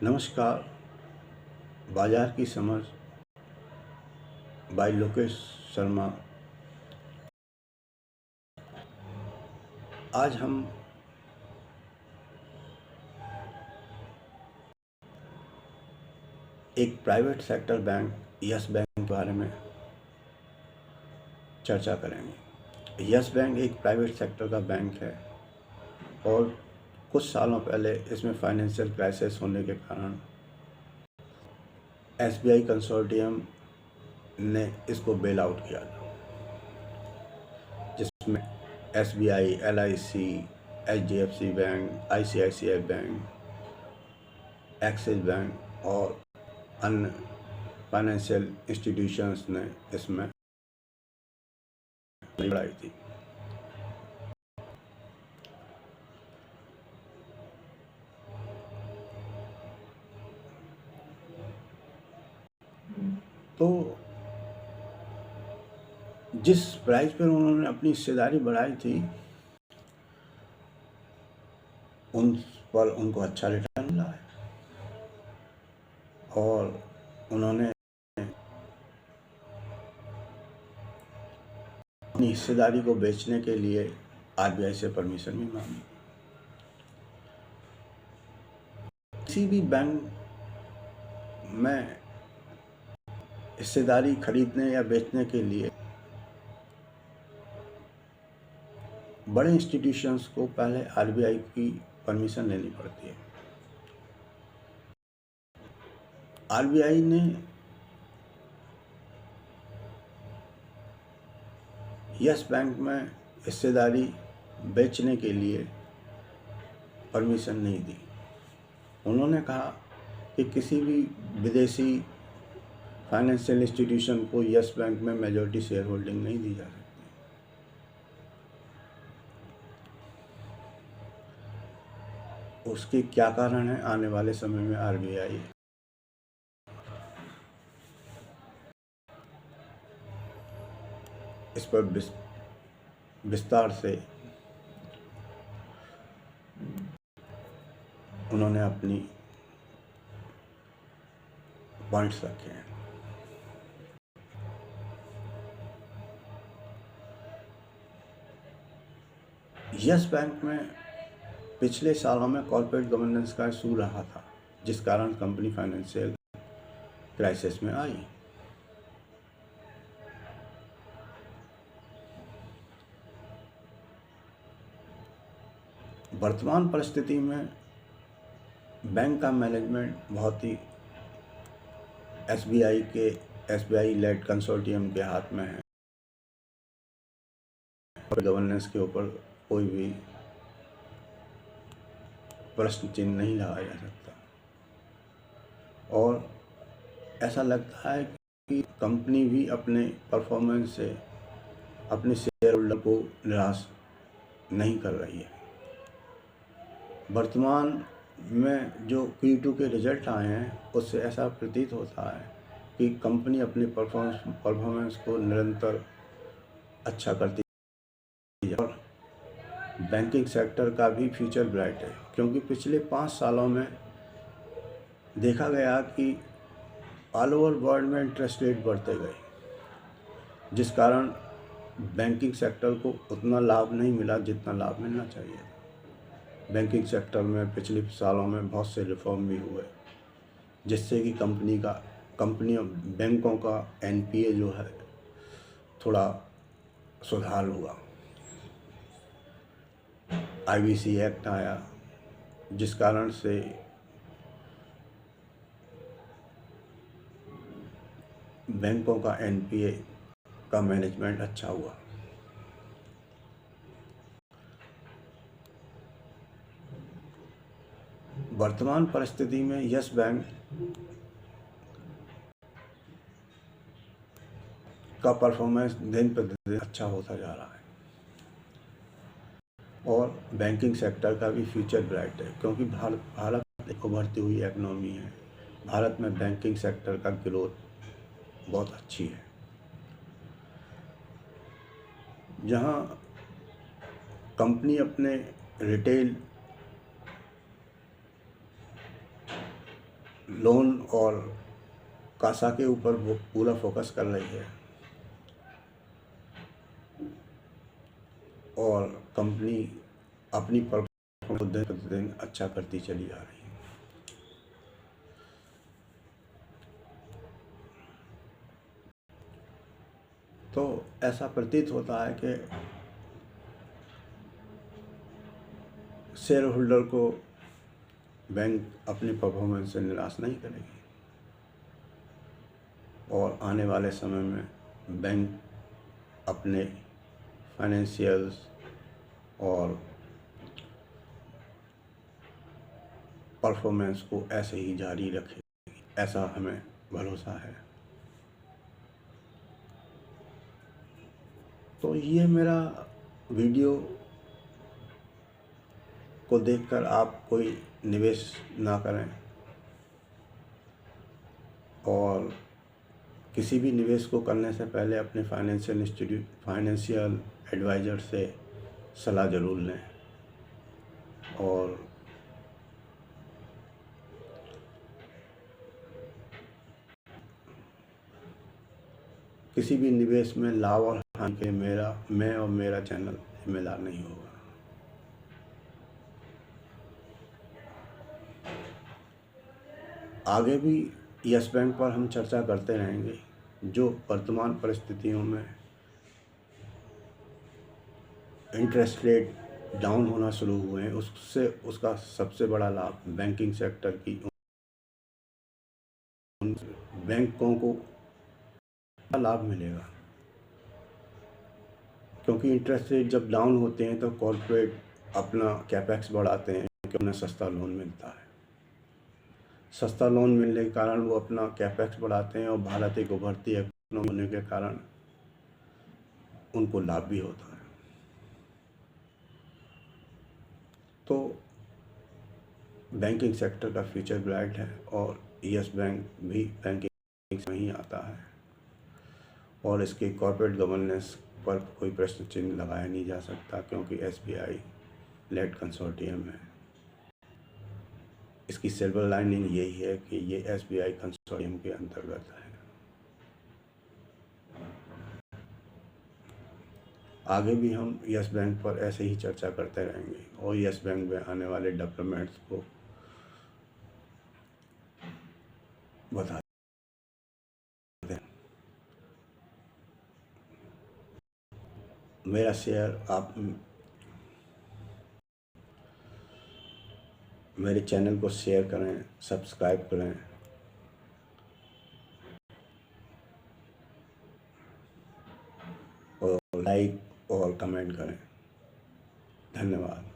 नमस्कार। बाजार की समझ बाय लोकेश शर्मा। आज हम एक private sector bank yes bank के बारे में चर्चा करेंगे। यस बैंक एक प्राइवेट सेक्टर का बैंक है और कुछ सालों पहले इसमें फाइनेंशियल क्राइसिस होने के कारण एसबीआई कंसोर्टियम ने इसको बेल आउट किया था, जिसमें SBI, LIC, HDFC bank, ICICI bank, axis bank और अन्य फाइनेंशियल इंस्टीट्यूशंस ने इसमें बढ़ाई थी। तो जिस प्राइस पर उन्होंने अपनी हिस्सेदारी बढ़ाई थी उन पर उनको अच्छा रिटर्न मिला है और उन्होंने अपनी हिस्सेदारी को बेचने के लिए आरबीआई से परमिशन भी मांगी। किसी भी बैंक में हिस्सेदारी खरीदने या बेचने के लिए बड़े इंस्टीट्यूशंस को पहले आरबीआई की परमिशन लेनी पड़ती है। आरबीआई ने यस बैंक में हिस्सेदारी बेचने के लिए परमिशन नहीं दी। उन्होंने कहा कि किसी भी विदेशी फाइनेंशियल इंस्टीट्यूशन को यस बैंक में मेजॉरिटी शेयर होल्डिंग नहीं दी जा सकती। उसके क्या कारण है, आने वाले समय में आरबीआई इस पर विस्तार से उन्होंने अपनी पॉइंट्स रखे हैं। यस बैंक में पिछले सालों में कॉर्पोरेट गवर्नेंस का इशू रहा था, जिस कारण कंपनी फाइनेंशियल क्राइसिस में आई। वर्तमान परिस्थिति में बैंक का मैनेजमेंट बहुत ही एसबीआई लेड कंसोर्टियम के हाथ में है और गवर्नेंस के ऊपर कोई भी प्रश्न चिन्ह नहीं लगाया जा सकता। और ऐसा लगता है कि कंपनी भी अपने परफॉर्मेंस से अपने शेयर होल्डर को निराश नहीं कर रही है। वर्तमान में जो Q2 के रिजल्ट आए हैं उससे ऐसा प्रतीत होता है कि कंपनी अपने परफॉर्मेंस को निरंतर अच्छा करती है और बैंकिंग सेक्टर का भी फ्यूचर ब्राइट है, क्योंकि पिछले 5 सालों में देखा गया कि ऑल ओवर वर्ल्ड में इंटरेस्ट रेट बढ़ते गए, जिस कारण बैंकिंग सेक्टर को उतना लाभ नहीं मिला जितना लाभ मिलना चाहिए। बैंकिंग सेक्टर में पिछले सालों में बहुत से रिफॉर्म भी हुए, जिससे कि बैंकों का एनपीए जो है थोड़ा सुधार हुआ। आईबीसी एक्ट आया, जिस कारण से बैंकों का एनपीए का मैनेजमेंट अच्छा हुआ। वर्तमान परिस्थिति में यस बैंक का परफॉर्मेंस दिन प्रतिदिन अच्छा होता जा रहा है और बैंकिंग सेक्टर का भी फ्यूचर ब्राइट है, क्योंकि भारत एक उभरती हुई इकोनॉमी है। भारत में बैंकिंग सेक्टर का ग्रोथ बहुत अच्छी है। जहां कंपनी अपने रिटेल लोन और कासा के ऊपर वो पूरा फोकस कर रही है और कंपनी अपनी परफॉर्मेंस दिन प्रतिदिन अच्छा करती चली आ रही है। तो ऐसा प्रतीत होता है कि शेयर होल्डर को बैंक अपनी परफॉर्मेंस से निराश नहीं करेगी और आने वाले समय में बैंक अपने फाइनेंशियल्स और परफॉर्मेंस को ऐसे ही जारी रखेगी, ऐसा हमें भरोसा है। तो ये मेरा वीडियो को देखकर आप कोई निवेश ना करें और किसी भी निवेश को करने से पहले अपने फाइनेंशियल एडवाइज़र से सलाह ज़रूर लें और किसी भी निवेश में लाभ और हानि के मैं और मेरा चैनल जिम्मेदार नहीं होगा। आगे भी यस बैंक पर हम चर्चा करते रहेंगे। जो वर्तमान परिस्थितियों में इंटरेस्ट रेट डाउन होना शुरू हुए हैं, उसका सबसे बड़ा लाभ बैंकिंग सेक्टर की बैंकों को लाभ मिलेगा, क्योंकि इंटरेस्ट रेट जब डाउन होते हैं तो कॉर्पोरेट अपना कैपेक्स बढ़ाते हैं क्योंकि उन्हें सस्ता लोन मिलता है। सस्ता लोन मिलने के कारण वो अपना कैपेक्स बढ़ाते हैं और भारत एक उभरती इकोनॉमी होने के कारण उनको लाभ भी होता है। तो बैंकिंग सेक्टर का फ्यूचर ब्राइट है और यस बैंक भी बैंकिंग में ही आता है और इसकी कॉर्पोरेट गवर्नेंस पर कोई प्रश्न चिन्ह लगाया नहीं जा सकता, क्योंकि SBI लेड कंसोर्टियम है। इसकी सिल्वर लाइनिंग यही है कि ये SBI कंसोर्टियम के अंतर्गत है। आगे भी हम यस बैंक पर ऐसे ही चर्चा करते रहेंगे और यस बैंक में आने वाले डेवलपमेंट्स को बता दें। मेरा शेयर आप मेरे चैनल को शेयर करें, सब्सक्राइब करें और लाइक और कमेंट करें। धन्यवाद।